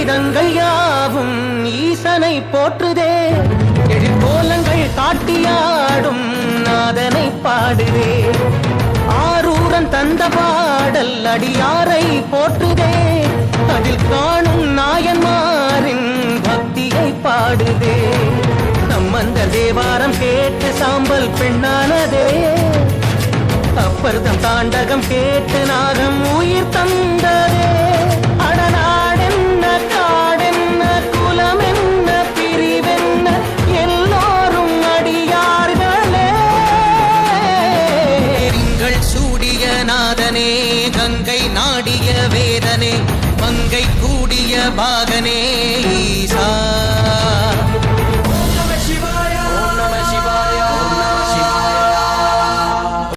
வேதங்கள் யாவும் ஈசனை போற்றுதே, எழிற்கோலங்கள் காட்டியாடும் நாதனை பாடுதே. ஆரூரன் தந்த பாடல் அடியாரை போற்றுதே, அதில் காணும் நாயன்மாரின் பக்தியை பாடுதே. சம்பந்த தேவாரம் கேட்டு சாம்பல் பெண்ணானதே, அப்பர்தம் தாண்டகம் கேட்டு நாகம் உயிர் தந்த